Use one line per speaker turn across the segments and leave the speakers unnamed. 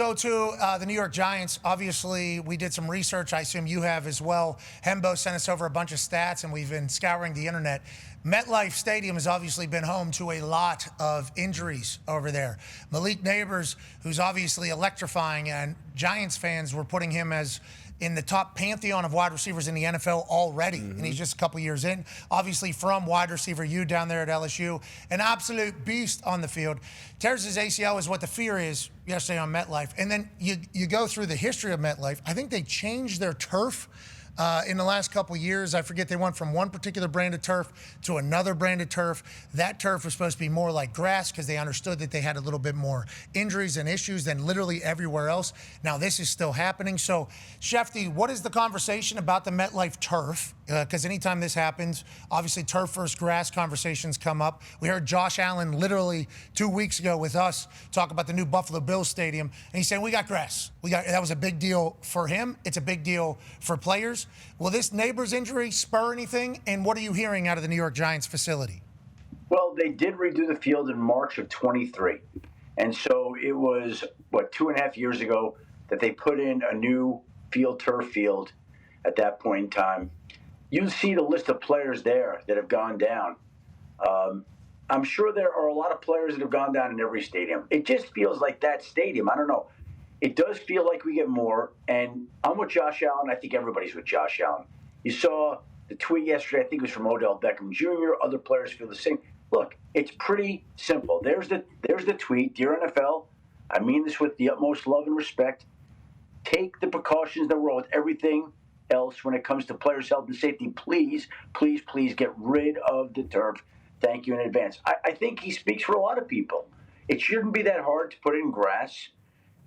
Go to the New York Giants. Obviously, we did some research. I assume you have as well. Hembo sent us over a bunch of stats, and we've been scouring the internet. MetLife Stadium has obviously been home to a lot of injuries over there. Malik Nabers, who's obviously electrifying, and Giants fans were putting him as in the top pantheon of wide receivers in the NFL already, and he's just a couple years in. Obviously from wide receiver U down there at LSU, an absolute beast on the field. Tears his ACL is what the fear is yesterday on MetLife. And then you go through the history of MetLife. I think they changed their turf in the last couple of years. I forget, they went from one particular brand of turf to another brand of turf. That turf was supposed to be more like grass because they understood that they had a little bit more injuries and issues than literally everywhere else. Now this is still happening. So, Schefter, what is the conversation about the MetLife turf? Because anytime this happens, obviously turf versus grass conversations come up. We heard Josh Allen literally 2 weeks ago with us talk about the new Buffalo Bills stadium, and he said, we got grass. That was a big deal for him. It's a big deal for players. Will this Nabers injury spur anything? And what are you hearing out of the New York Giants facility?
Well, they did redo the field in March of 23. And so it was, 2.5 years ago that they put in a new turf field at that point in time. You see the list of players there that have gone down. I'm sure there are a lot of players that have gone down in every stadium. It just feels like that stadium. I don't know. It does feel like we get more, and I'm with Josh Allen. I think everybody's with Josh Allen. You saw the tweet yesterday, I think it was from Odell Beckham Jr. Other players feel the same. Look, it's pretty simple. There's the tweet. Dear NFL, I mean this with the utmost love and respect. Take the precautions that roll with everything else when it comes to players' health and safety. Please, please, please get rid of the turf. Thank you in advance. I think he speaks for a lot of people. It shouldn't be that hard to put in grass.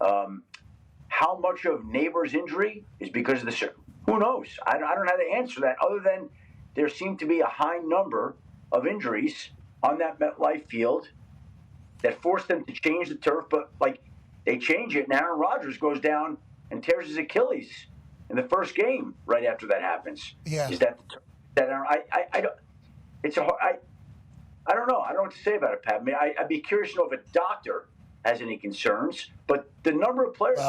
How much of Nabers' injury is because of the who knows? I don't know how to answer that other than there seemed to be a high number of injuries on that MetLife field that forced them to change the turf. But they change it, and Aaron Rodgers goes down and tears his Achilles in the first game right after that happens.
Yeah.
Is that I don't? It's a hard. I don't know. I don't know what to say about it, Pat. I mean, I'd be curious to know if a doctor has any concerns, but the number of players,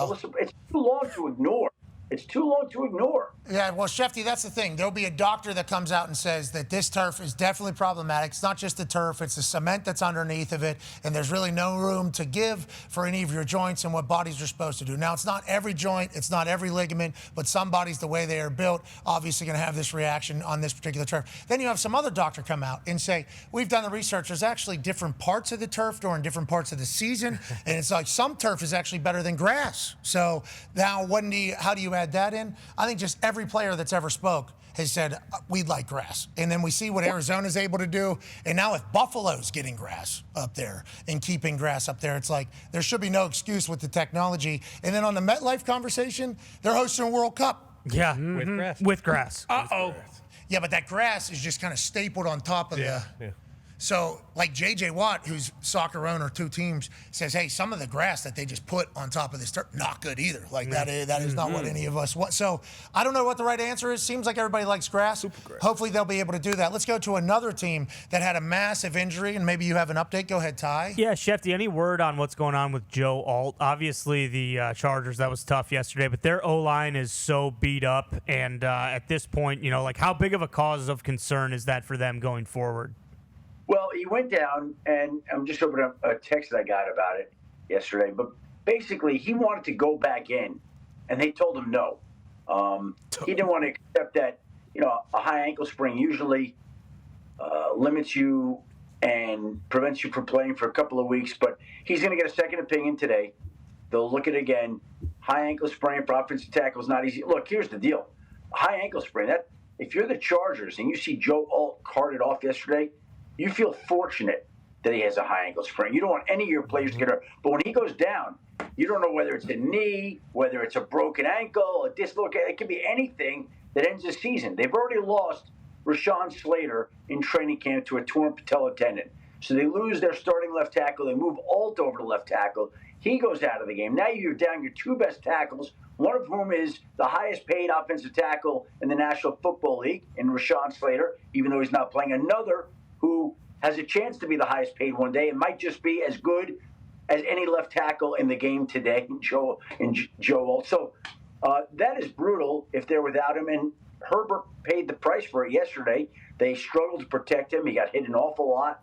it's too long to ignore. It's too long to ignore.
Yeah, well, Schefter, that's the thing. There'll be a doctor that comes out and says that this turf is definitely problematic. It's not just the turf, it's the cement that's underneath of it, and there's really no room to give for any of your joints and what bodies are supposed to do. Now, it's not every joint, it's not every ligament, but some bodies, the way they are built, obviously going to have this reaction on this particular turf. Then you have some other doctor come out and say, we've done the research, there's actually different parts of the turf during different parts of the season, and it's like some turf is actually better than grass. So now, how do you add that in? I think just every player that's ever spoke has said, we'd like grass. And then we see what Arizona's able to do. And now if Buffalo's getting grass up there and keeping grass up there, it's like there should be no excuse with the technology. And then on the MetLife conversation, they're hosting a World Cup.
Yeah,
With grass.
Uh-oh.
Yeah, but that grass is just kind of stapled on top of
Yeah.
So, like J.J. Watt, who's soccer owner, 2 teams, says, hey, some of the grass that they just put on top of this turf, not good either. That is not what any of us want. So, I don't know what the right answer is. Seems like everybody likes grass.
Super grass.
Hopefully, they'll be able to do that. Let's go to another team that had a massive injury, and maybe you have an update. Go ahead, Ty.
Yeah, Schefter, any word on what's going on with Joe Alt? Obviously, the Chargers, that was tough yesterday, but their O-line is so beat up. And at this point, how big of a cause of concern is that for them going forward?
Well, he went down, and I'm just opening a text that I got about it yesterday. But basically, he wanted to go back in, and they told him no. He didn't want to accept that, a high ankle sprain usually limits you and prevents you from playing for a couple of weeks. But he's going to get a second opinion today. They'll look at it again. High ankle sprain for offensive tackle is not easy. Look, here's the deal. A high ankle sprain, if you're the Chargers and you see Joe Alt carted off yesterday, you feel fortunate that he has a high ankle sprain. You don't want any of your players to get hurt. But when he goes down, you don't know whether it's a knee, whether it's a broken ankle, a dislocation. It could be anything that ends the season. They've already lost Rashawn Slater in training camp to a torn patella tendon. So they lose their starting left tackle. They move Alt over to left tackle. He goes out of the game. Now you're down your 2 best tackles, one of whom is the highest paid offensive tackle in the National Football League in Rashawn Slater, even though he's not playing. Another who has a chance to be the highest paid one day and might just be as good as any left tackle in the game today, Joe Alt. So that is brutal if they're without him. And Herbert paid the price for it yesterday. They struggled to protect him. He got hit an awful lot.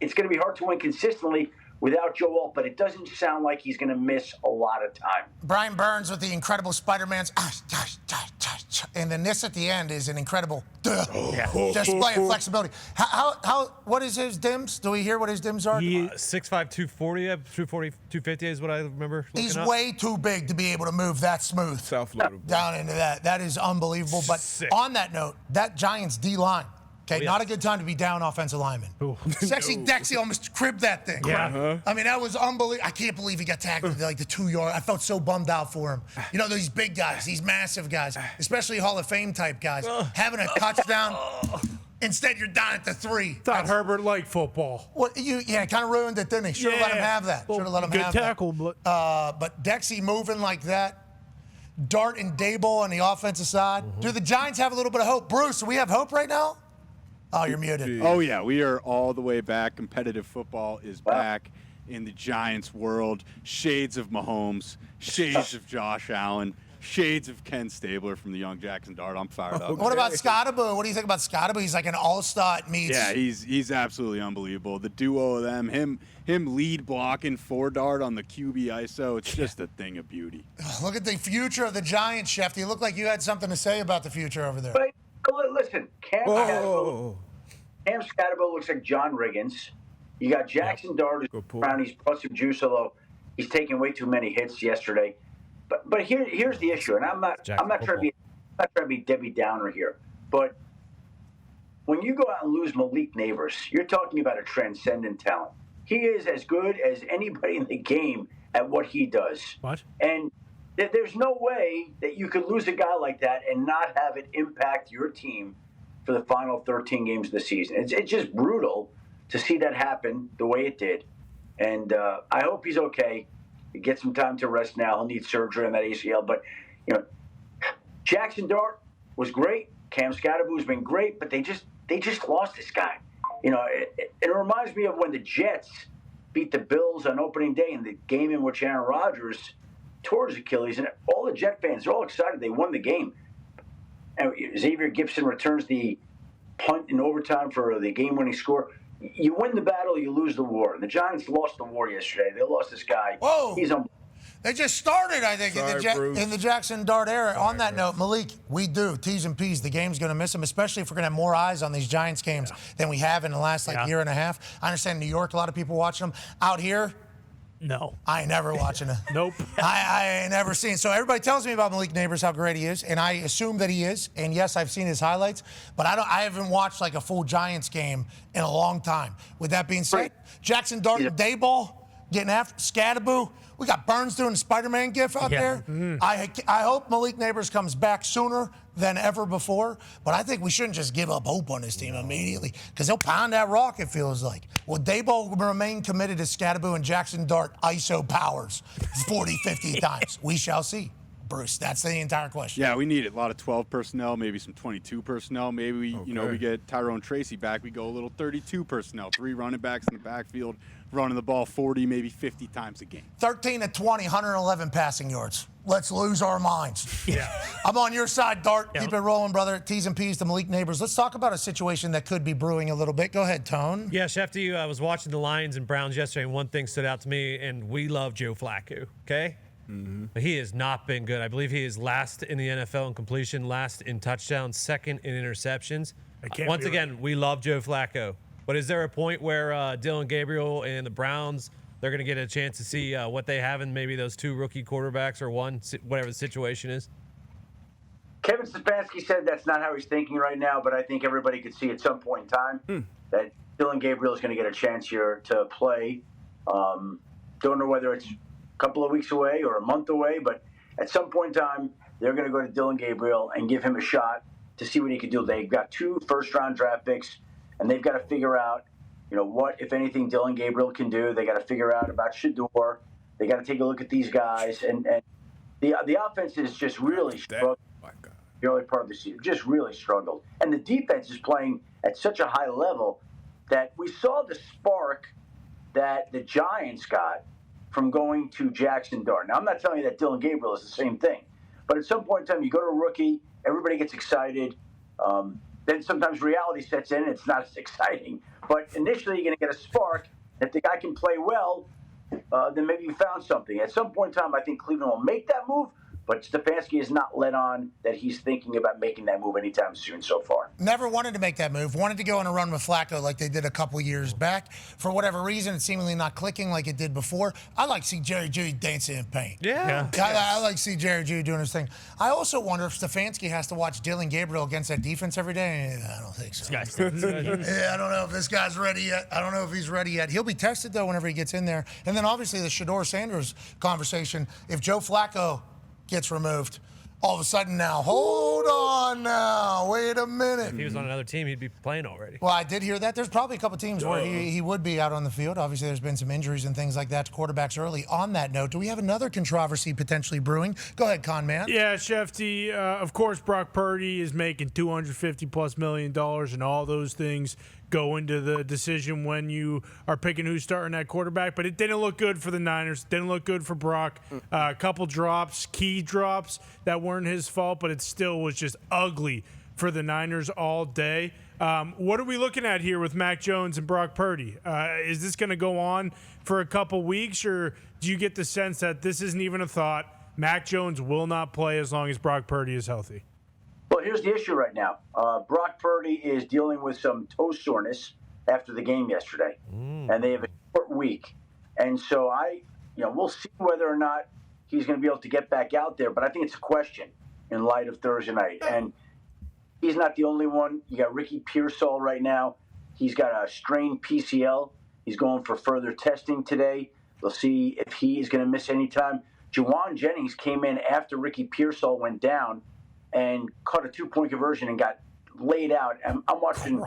It's going to be hard to win consistently without Joe Alt, but it doesn't sound like he's going to miss a lot of time.
Brian Burns with the incredible Spider-Man's, and then this at the end is an incredible display of flexibility. What is his dims? Do we hear what his dims are?
6'5", 240, 250 is what I remember.
He's way too big to be able to move that smooth down into that. That is unbelievable. But on that note, that Giants D-line, okay, not a good time to be down offensive lineman. Sexy Dexy almost cribbed that thing.
Yeah.
I mean, that was unbelievable. I can't believe he got tackled like the 2 yard. I felt so bummed out for him. You know, these big guys, these massive guys, especially Hall of Fame type guys, having a touchdown. Instead, you're down at the 3.
Thought Herbert liked football.
Well, kind of ruined it, didn't he? Should have let him have that. Should have let him have
tackle,
that. But Dexy moving like that, Dart and Dable on the offensive side. Do the Giants have a little bit of hope? Bruce, do we have hope right now? Oh, you're muted.
Oh, yeah, we are all the way back. Competitive football is back in the Giants world. Shades of Mahomes, shades of Josh Allen, shades of Ken Stabler from the Young Jackson Dart. I'm fired up.
What about Scottaboo? What do you think about Scottaboo? He's like an all-star meets.
Yeah, he's absolutely unbelievable. The duo of them, him lead blocking for Dart on the QB ISO, it's just a thing of beauty.
Look at the future of the Giants, Schefter. You look like you had something to say about the future over there.
Listen, Cam Scatterbo looks like John Riggins. You got Jackson Dart who's around. He's plus some juice, although he's taking way too many hits yesterday. But here's the issue, and I'm not trying to be Debbie Downer here, but when you go out and lose Malik Nabers, you're talking about a transcendent talent. He is as good as anybody in the game at what he does.
What?
And there's no way that you could lose a guy like that and not have it impact your team for the final 13 games of the season. It's just brutal to see that happen the way it did. And I hope he's okay. He gets some time to rest now. He'll need surgery on that ACL. But, Jackson Dart was great. Cam Scatterbo's been great, but they just lost this guy. It reminds me of when the Jets beat the Bills on opening day in the game in which Aaron Rodgers tore his Achilles, and all the Jet fans are all excited. They won the game. And Xavier Gibson returns the punt in overtime for the game-winning score. You win the battle, you lose the war. And the Giants lost the war yesterday. They lost this guy.
Whoa.
He's
They just started, I think, in the Jackson Dart era. On that note, Malik, we do. T's and P's, the game's going to miss him, especially if we're going to have more eyes on these Giants games than we have in the last year and a half. I understand New York, a lot of people watching them. Out here,
no.
I ain't never watching it.
Nope.
I ain't never seen. So everybody tells me about Malik Nabers, how great he is, and I assume that he is. And yes, I've seen his highlights, but I haven't watched like a full Giants game in a long time. With that being said, Jackson Dart and Dayball getting after Scattaboo. We got Burns doing the Spider-Man gif out there. Mm-hmm. I hope Malik Nabers comes back sooner than ever before, but I think we shouldn't just give up hope on this team immediately because they'll pound that rock, it feels like. Will Dayball remain committed to Scattaboo and Jackson Dart ISO powers 40, 50 times? We shall see. Bruce, that's the entire question.
Yeah, we need a lot of 12 personnel, maybe some 22 personnel. Maybe we get Tyrone Tracy back. We go a little 32 personnel, 3 running backs in the backfield, running the ball 40, maybe 50 times a game.
13 to 20, 111 passing yards. Let's lose our minds.
Yeah.
I'm on your side, Dart. Yep. Keep it rolling, brother. T's and P's to Malik Nabers. Let's talk about a situation that could be brewing a little bit. Go ahead, Tone.
Yeah, Schefter, I was watching the Lions and Browns yesterday, and one thing stood out to me, and we love Joe Flacco, okay? Mm-hmm. But he has not been good. I believe he is last in the NFL in completion, last in touchdowns, second in interceptions. Once again, we love Joe Flacco. But is there a point where Dillon Gabriel and the Browns, they're going to get a chance to see what they have in maybe those 2 rookie quarterbacks or one, whatever the situation is?
Kevin Stefanski said that's not how he's thinking right now, but I think everybody could see at some point in time that Dillon Gabriel is going to get a chance here to play. Don't know whether it's a couple of weeks away or a month away, but at some point in time, they're going to go to Dillon Gabriel and give him a shot to see what he can do. They've got 2 first-round draft picks, and they've got to figure out, what, if anything, Dillon Gabriel can do. They got to figure out about Shador. They got to take a look at these guys, and the offense is just really struggled. The early part of the season just really struggled, and the defense is playing at such a high level that we saw the spark that the Giants got from going to Jackson Dart. Now, I'm not telling you that Dylan Gabriel is the same thing, but at some point in time, you go to a rookie, everybody gets excited. Then sometimes reality sets in, and it's not as exciting. But initially, you're going to get a spark. If the guy can play well, then maybe you found something. At some point in time, I think Cleveland will make that move, but Stefanski has not let on that he's thinking about making that move anytime soon so far.
Never wanted to make that move. Wanted to go on a run with Flacco like they did a couple years back. For whatever reason, it's seemingly not clicking like it did before. I like to see Jerry Judy dancing in paint.
Yeah.
I like to see Jerry Judy doing his thing. I also wonder if Stefanski has to watch Dylan Gabriel against that defense every day. I don't think so. Yeah, I don't know if this guy's ready yet. I don't know if he's ready yet. He'll be tested, though, whenever he gets in there. And then, obviously, the Shedeur Sanders conversation. If Joe Flacco gets removed, all of a sudden now, hold on now, wait a minute.
If he was on another team, he'd be playing already.
Well, I did hear that. There's probably a couple teams where he would be out on the field. Obviously, there's been some injuries and things like that to quarterbacks early. On that note, do we have another controversy potentially brewing? Go ahead, Con Man.
Yeah, Schefter. Of course, Brock Purdy is making $250+ million, and all those things go into the decision when you are picking who's starting that quarterback. But it didn't look good for the Niners. Didn't look good for Brock. A couple drops, key drops that weren't his fault, but it still was just ugly for the Niners all day. What are we looking at here with Mac Jones and Brock Purdy? Is this going to go on for a couple weeks, or do you get the sense that this isn't even a thought? Mac Jones will not play as long as Brock Purdy is healthy.
Well, here's the issue right now. Brock Purdy is dealing with some toe soreness after the game yesterday, and they have a short week. And so we'll see whether or not he's going to be able to get back out there. But I think it's a question in light of Thursday night. And he's not the only one. You got Ricky Pearsall right now. He's got a strained PCL. He's going for further testing today. We'll see if he is going to miss any time. Juwan Jennings came in after Ricky Pearsall went down and caught a 2-point conversion and got laid out. I'm watching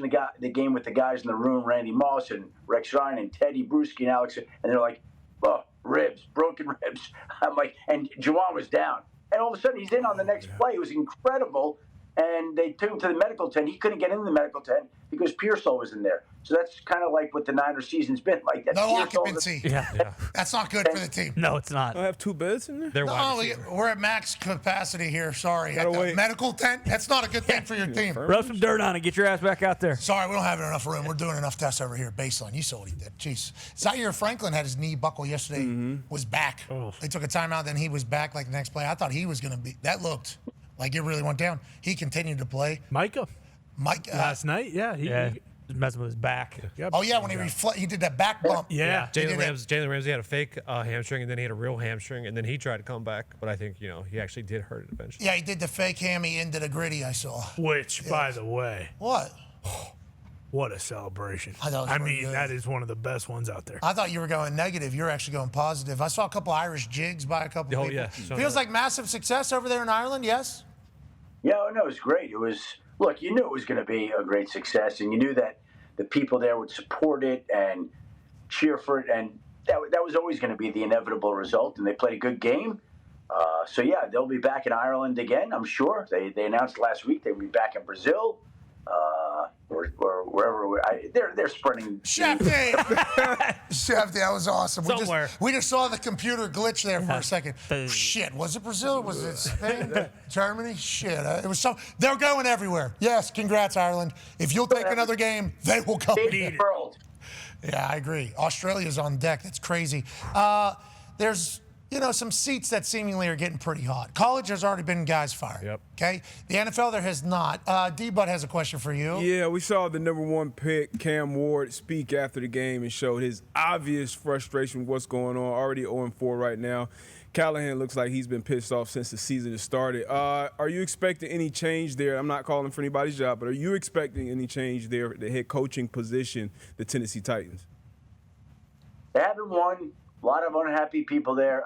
the game with the guys in the room, Randy Moss and Rex Ryan and Teddy Bruschi and Alex, and they're like, oh, ribs, broken ribs. I'm like, and Juwan was down. And all of a sudden he's in on the next play. It was incredible. And they took him to the medical tent. He couldn't get in the medical tent because Pearsall was in there. So that's kind of like what the Niners season's been like. That
No
Pearsall
occupancy.
Yeah.
That's not good for the team.
No, it's not.
I have 2 beds in there.
They're wide
No, we're at max capacity here. Sorry. At the
wait.
medical tent, that's not a good thing for your team.
Rub some dirt on it. Get your ass back out there.
Sorry, we don't have enough room. We're doing enough tests over here. Baseline. You saw what he did. Jeez. Zaire Franklin had his knee buckle yesterday. Was back. They took a timeout. Then he was back like the next play. I thought he was going to be. That looked like it really went down. He continued to play.
Mike,
Last
night, yeah. He
was messing with his back.
Yep.
Oh, yeah, when he did that back bump.
Yeah.
Jalen Ramsey had a fake hamstring, and then he had a real hamstring, and then he tried to come back. But I think, he actually did hurt it eventually.
Yeah, he did the fake hammy into the gritty, I saw.
Which, by the way,
What?
what a celebration.
I thought it was pretty
mean,
good.
that is one of the best ones out there.
I thought you were going negative. You're actually going positive. I saw a couple Irish jigs by a couple
Oh,
people.
yeah.
Feels like massive success over there in Ireland, yes?
Yeah, no, it was great. Look, you knew it was going to be a great success, and you knew that the people there would support it and cheer for it, and that was always going to be the inevitable result, and they played a good game. So, yeah, they'll be back in Ireland again, I'm sure. They announced last week they'll be back in Brazil or wherever. They're spreading.
Shefty! Shefty, that was awesome.
Somewhere.
We just saw the computer glitch there for a second. Shit, was it Brazil? Was it Spain? Germany? Shit. It was so. They're going everywhere. Yes, congrats, Ireland. If you'll take another game, they will come and eat it.
World.
Yeah, I agree. Australia's on deck. That's crazy. There's, some seats that seemingly are getting pretty hot. College has already been guys fired.
Yep.
Okay? The NFL, there has not. D-Bud has a question for you.
Yeah, we saw the number 1 pick, Cam Ward, speak after the game and showed his obvious frustration with what's going on. Already 0-4 right now. Callahan looks like he's been pissed off since the season has started. Are you expecting any change there? I'm not calling for anybody's job, but are you expecting any change there at the head coaching position, the Tennessee Titans?
They haven't won. A lot of unhappy people there.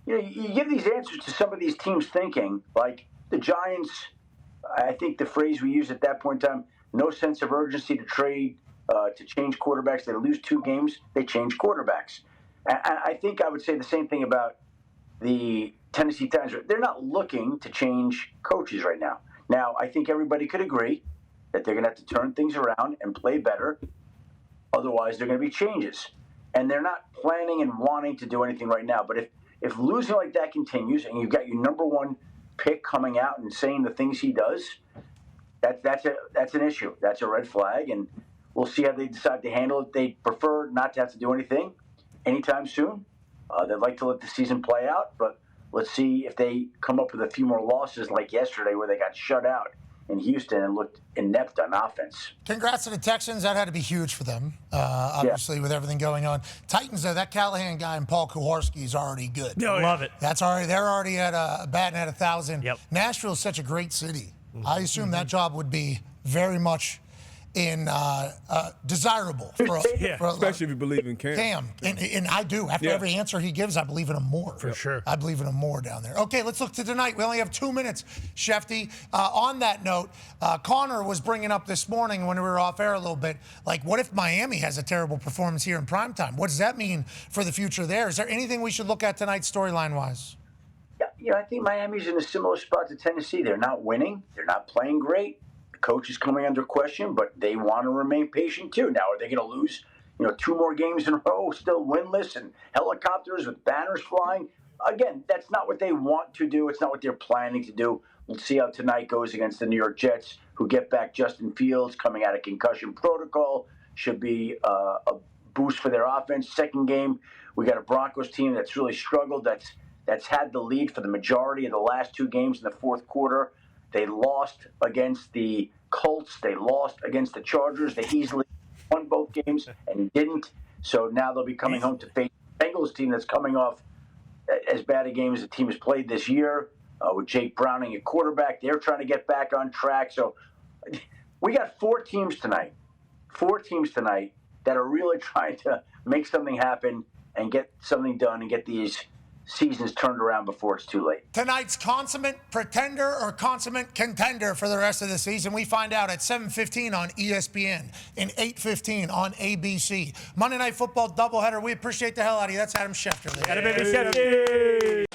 You give these answers to some of these teams thinking, like the Giants, I think the phrase we used at that point in time, no sense of urgency to trade, to change quarterbacks. They lose 2 games, they change quarterbacks. I think I would say the same thing about the Tennessee Titans. They're not looking to change coaches right now. Now, I think everybody could agree that they're going to have to turn things around and play better. Otherwise, there are going to be changes. And they're not planning and wanting to do anything right now. But if losing like that continues and you've got your number one pick coming out and saying the things he does, that's an issue. That's a red flag. And we'll see how they decide to handle it. They prefer not to have to do anything anytime soon. They'd like to let the season play out. But let's see if they come up with a few more losses like yesterday where they got shut out in Houston and looked inept on offense.
Congrats to the Texans. That had to be huge for them, obviously, with everything going on. Titans, though, that Callahan guy and Paul Kuharsky is already good.
Love it.
That's already, they're already at a batting at 1,000.
Yep.
Nashville's such a great city. I assume that job would be very much desirable for
especially if you believe in Cam.
And I do. After every answer he gives, I believe in him more.
For sure.
I believe in him more down there. Okay, let's look to tonight. We only have 2 minutes, Schefty. On that note, Connor was bringing up this morning when we were off air a little bit, like, what if Miami has a terrible performance here in primetime? What does that mean for the future there? Is there anything we should look at tonight storyline-wise?
Yeah, I think Miami's in a similar spot to Tennessee. They're not winning. They're not playing great. Coach is coming under question, but they want to remain patient too. Now, are they going to lose, 2 more games in a row, still winless, and helicopters with banners flying? Again, that's not what they want to do. It's not what they're planning to do. We'll see how tonight goes against the New York Jets, who get back Justin Fields coming out of concussion protocol. Should be a boost for their offense. Second game, we got a Broncos team that's really struggled. That's had the lead for the majority of the last 2 games in the fourth quarter. They lost against the Colts. They lost against the Chargers. They easily won both games and didn't. So now they'll be coming home to face the Bengals team that's coming off as bad a game as the team has played this year with Jake Browning at quarterback. They're trying to get back on track. So we got 4 teams tonight that are really trying to make something happen and get something done and get these seasons turned around before it's too late.
Tonight's consummate pretender or consummate contender for the rest of the season, we find out at 7:15 on ESPN and 8:15 on ABC. Monday Night Football doubleheader. We appreciate the hell out of you. That's Adam Schefter.
Got a baby Schefter.